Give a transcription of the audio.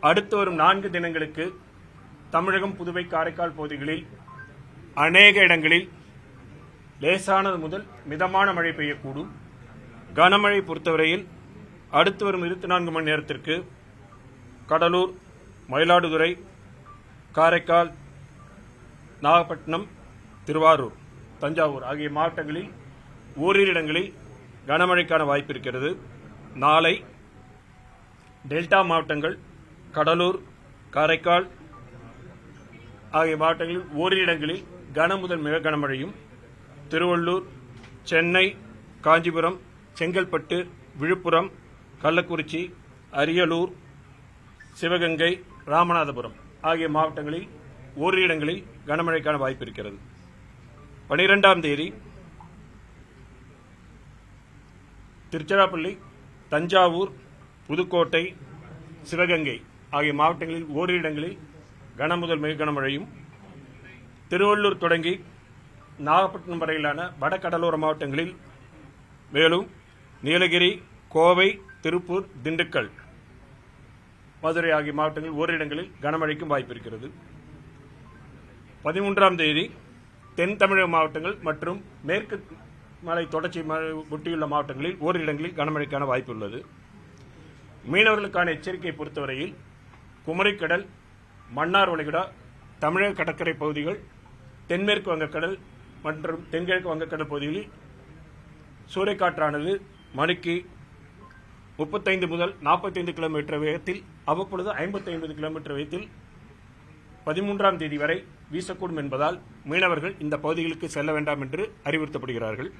அடுத்து வரும் 4 தினங்களுக்கு தமிழகம், புதுவை, காரைக்கால் பகுதிகளில் அநேக இடங்களில் லேசானது முதல் மிதமான மழை பெய்யக்கூடும். கனமழை பொறுத்தவரையில் அடுத்து வரும் 24 மணி நேரத்திற்கு கடலூர், மயிலாடுதுறை, காரைக்கால், நாகப்பட்டினம், திருவாரூர், தஞ்சாவூர் ஆகிய மாவட்டங்களில் ஓரிரு இடங்களில் கனமழைக்கான வாய்ப்பு இருக்கிறது. நாளை டெல்டா மாவட்டங்கள், கடலூர், காரைக்கால் ஆகிய மாவட்டங்களில் ஓரிரு இடங்களில் கன முதல் மிக கனமழையும், திருவள்ளூர், சென்னை, காஞ்சிபுரம், செங்கல்பட்டு, விழுப்புரம், கள்ளக்குறிச்சி, அரியலூர், சிவகங்கை, ராமநாதபுரம் ஆகிய மாவட்டங்களில் ஓரிரு இடங்களில் கனமழைக்கான வாய்ப்பு இருக்கிறது. 12ஆம் தேதி திருச்சிராப்பள்ளி, தஞ்சாவூர், புதுக்கோட்டை, சிவகங்கை ஆகிய மாவட்டங்களில் ஓரிரு இடங்களில் கன முதல் மிக கனமழையும், திருவள்ளூர் தொடங்கி நாகப்பட்டினம் வரையிலான வடகடலோர மாவட்டங்களில், மேலும் நீலகிரி, கோவை, திருப்பூர், திண்டுக்கல், மதுரை ஆகிய மாவட்டங்களில் ஓரிரு இடங்களில் கனமழைக்கும் வாய்ப்பு இருக்கிறது. 13ஆம் தேதி தென் தமிழக மாவட்டங்கள் மற்றும் மேற்கு மலை தொடர்ச்சி ஒட்டியுள்ள மாவட்டங்களில் ஓரிரு இடங்களில் கனமழைக்கான வாய்ப்பு உள்ளது. மீனவர்களுக்கான எச்சரிக்கையை பொறுத்தவரையில் குமரிக்கடல், மன்னார் வளைகுடா, தமிழக கடற்கரை பகுதிகள், தென்மேற்கு வங்கக்கடல் மற்றும் தென்கிழக்கு வங்கக்கடல் பகுதிகளில் சூறைக்காற்றானது மணிக்கு 35 முதல் 45 கிலோமீட்டர் வேகத்தில், அவ்வப்பொழுது 50-50 கிலோமீட்டர் வேகத்தில் 13ஆம் தேதி வரை வீசக்கூடும் என்பதால் மீனவர்கள் இந்த பகுதிகளுக்கு செல்ல வேண்டாம் என்று அறிவுறுத்தப்படுகிறார்கள்.